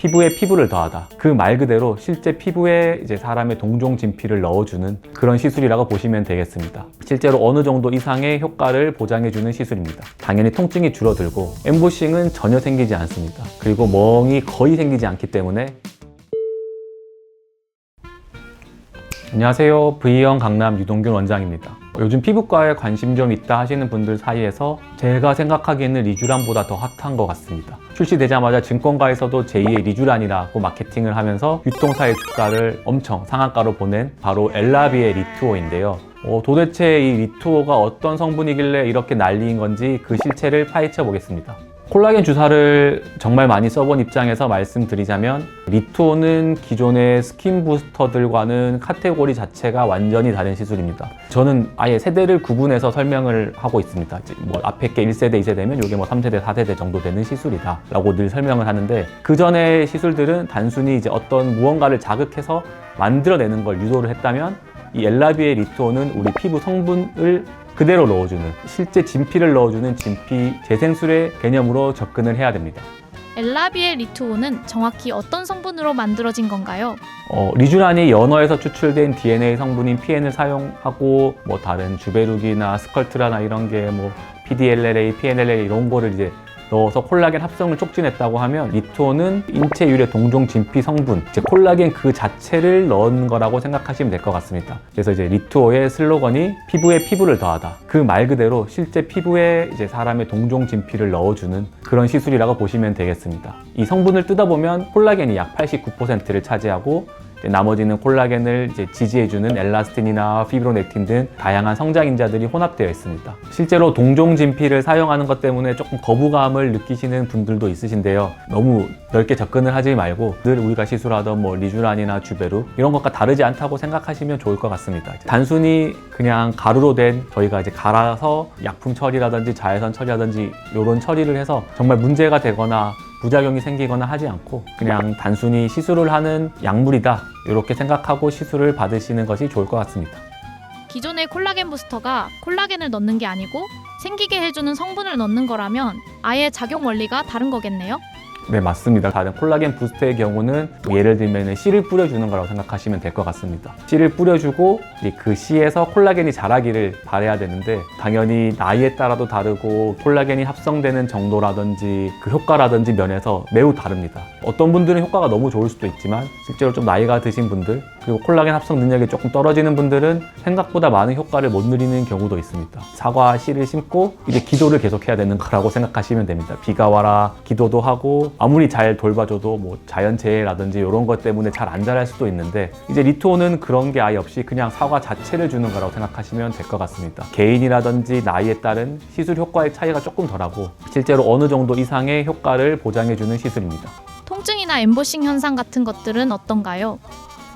피부에 피부를 더하다. 그 말 그대로 실제 피부에 이제 사람의 동종 진피를 넣어주는 그런 시술이라고 보시면 되겠습니다. 실제로 어느 정도 이상의 효과를 보장해주는 시술입니다. 당연히 통증이 줄어들고 엠보싱은 전혀 생기지 않습니다. 그리고 멍이 거의 생기지 않기 때문에. 안녕하세요. V형 강남 유동균 원장입니다. 요즘 피부과에 관심 좀 있다 하시는 분들 사이에서 제가 생각하기에는 리쥬란보다 더 핫한 것 같습니다. 출시되자마자 증권가에서도 제2의 리쥬란이라고 마케팅을 하면서 유통사의 주가를 엄청 상한가로 보낸 바로 엘라비의 리투오인데요. 도대체 이 리투오가 어떤 성분이길래 이렇게 난리인 건지 그 실체를 파헤쳐 보겠습니다. 콜라겐 주사를 정말 많이 써본 입장에서 말씀드리자면 리투오는 기존의 스킨 부스터들과는 카테고리 자체가 완전히 다른 시술입니다. 저는 아예 세대를 구분해서 설명을 하고 있습니다. 뭐 앞에 게 1세대, 2세대면 이게 뭐 3세대, 4세대 정도 되는 시술이다 라고 늘 설명을 하는데, 그 전의 시술들은 단순히 이제 어떤 무언가를 자극해서 만들어내는 걸 유도를 했다면 이 엘라비의 리투오는 우리 피부 성분을 그대로 넣어주는, 실제 진피를 넣어주는 진피 재생술의 개념으로 접근을 해야 됩니다. 엘라비의 리투오는 정확히 어떤 성분으로 만들어진 건가요? 리쥬란이 연어에서 추출된 DNA 성분인 PN을 사용하고 뭐 다른 주베룩이나 스컬트라나 이런 게 뭐 PDLLA, PNLA 이런 거를 이제 넣어서 콜라겐 합성을 촉진했다고 하면 리투오는 인체 유래 동종 진피 성분, 이제 콜라겐 그 자체를 넣은 거라고 생각하시면 될 것 같습니다. 그래서 이제 리투오의 슬로건이 피부에 피부를 더하다. 그 말 그대로 실제 피부에 이제 사람의 동종 진피를 넣어주는 그런 시술이라고 보시면 되겠습니다. 이 성분을 뜯어보면 콜라겐이 약 89%를 차지하고 나머지는 콜라겐을 이제 지지해주는 엘라스틴이나 피브로넥틴 등 다양한 성장인자들이 혼합되어 있습니다. 실제로 동종 진피를 사용하는 것 때문에 조금 거부감을 느끼시는 분들도 있으신데요. 너무 넓게 접근을 하지 말고 늘 우리가 시술하던 뭐 리쥬란이나 주베룩 이런 것과 다르지 않다고 생각하시면 좋을 것 같습니다. 단순히 그냥 가루로 된, 저희가 이제 갈아서 약품 처리라든지 자외선 처리라든지 이런 처리를 해서 정말 문제가 되거나 부작용이 생기거나 하지 않고 그냥 단순히 시술을 하는 약물이다 이렇게 생각하고 시술을 받으시는 것이 좋을 것 같습니다. 기존의 콜라겐 부스터가 콜라겐을 넣는 게 아니고 생기게 해주는 성분을 넣는 거라면 아예 작용 원리가 다른 거겠네요? 네, 맞습니다. 다른 콜라겐 부스터의 경우는 예를 들면 씨를 뿌려주는 거라고 생각하시면 될 것 같습니다. 씨를 뿌려주고 그 씨에서 콜라겐이 자라기를 바라야 되는데, 당연히 나이에 따라도 다르고 콜라겐이 합성되는 정도라든지 그 효과라든지 면에서 매우 다릅니다. 어떤 분들은 효과가 너무 좋을 수도 있지만 실제로 좀 나이가 드신 분들, 그리고 콜라겐 합성 능력이 조금 떨어지는 분들은 생각보다 많은 효과를 못 누리는 경우도 있습니다. 사과 씨를 심고 이제 기도를 계속해야 되는 거라고 생각하시면 됩니다. 비가 와라 기도도 하고 아무리 잘 돌봐줘도 뭐 자연재해라든지 이런 것 때문에 잘 안 자랄 수도 있는데, 이제 리투오는 그런 게 아예 없이 그냥 사과 자체를 주는 거라고 생각하시면 될 것 같습니다. 개인이라든지 나이에 따른 시술 효과의 차이가 조금 덜하고 실제로 어느 정도 이상의 효과를 보장해주는 시술입니다. 통증이나 엠보싱 현상 같은 것들은 어떤가요?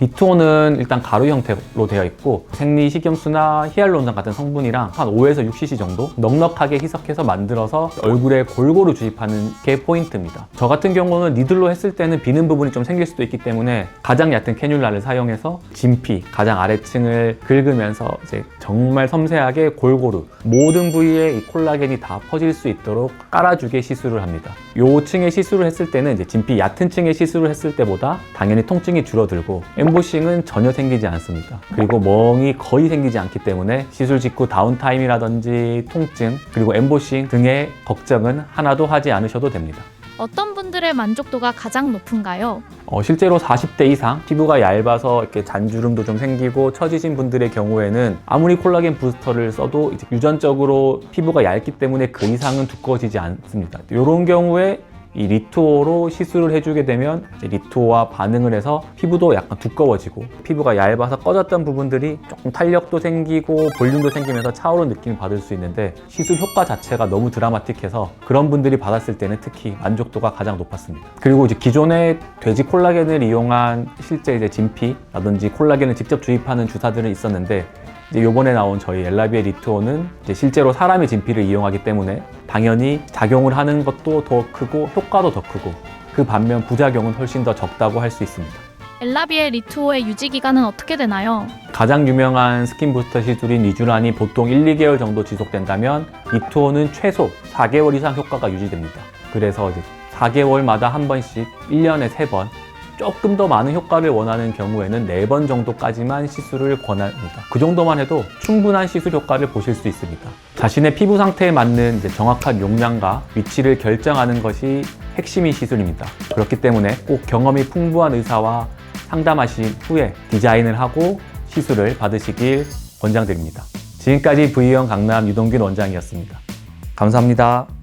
리투오는 일단 가루 형태로 되어 있고 생리식염수나 히알루론산 같은 성분이랑 한 5에서 6cc 정도 넉넉하게 희석해서 만들어서 얼굴에 골고루 주입하는 게 포인트입니다. 저 같은 경우는 니들로 했을 때는 비는 부분이 좀 생길 수도 있기 때문에 가장 얕은 캐뉼라를 사용해서 진피, 가장 아래층을 긁으면서 이제 정말 섬세하게 골고루 모든 부위에 이 콜라겐이 다 퍼질 수 있도록 깔아주게 시술을 합니다. 요 층에 시술을 했을 때는 이제 진피 얕은 층에 시술을 했을 때보다 당연히 통증이 줄어들고 엠보싱은 전혀 생기지 않습니다. 그리고 멍이 거의 생기지 않기 때문에 시술 직후 다운타임이라든지 통증, 그리고 엠보싱 등의 걱정은 하나도 하지 않으셔도 됩니다. 어떤 분들의 만족도가 가장 높은가요? 실제로 40대 이상 피부가 얇아서 이렇게 잔주름도 좀 생기고 처지신 분들의 경우에는 아무리 콜라겐 부스터를 써도 이제 유전적으로 피부가 얇기 때문에 그 이상은 두꺼워지지 않습니다. 이런 경우에 이 리투오로 시술을 해주게 되면 이제 리투오와 반응을 해서 피부도 약간 두꺼워지고 피부가 얇아서 꺼졌던 부분들이 조금 탄력도 생기고 볼륨도 생기면서 차오르는 느낌을 받을 수 있는데, 시술 효과 자체가 너무 드라마틱해서 그런 분들이 받았을 때는 특히 만족도가 가장 높았습니다. 그리고 이제 기존에 돼지 콜라겐을 이용한 실제 이제 진피라든지 콜라겐을 직접 주입하는 주사들은 있었는데, 이제 요번에 나온 저희 엘라비의 리투오는 이제 실제로 사람의 진피를 이용하기 때문에 당연히 작용을 하는 것도 더 크고 효과도 더 크고, 그 반면 부작용은 훨씬 더 적다고 할 수 있습니다. 엘라비의 리투오의 유지 기간은 어떻게 되나요? 가장 유명한 스킨 부스터 시술인 리쥬란이 보통 1, 2개월 정도 지속된다면 리투오는 최소 4개월 이상 효과가 유지됩니다. 그래서 이제 4개월마다 한 번씩 1년에 3번, 조금 더 많은 효과를 원하는 경우에는 4번 정도까지만 시술을 권합니다. 그 정도만 해도 충분한 시술 효과를 보실 수 있습니다. 자신의 피부 상태에 맞는 정확한 용량과 위치를 결정하는 것이 핵심인 시술입니다. 그렇기 때문에 꼭 경험이 풍부한 의사와 상담하신 후에 디자인을 하고 시술을 받으시길 권장드립니다. 지금까지 V형 강남 유동균 원장이었습니다. 감사합니다.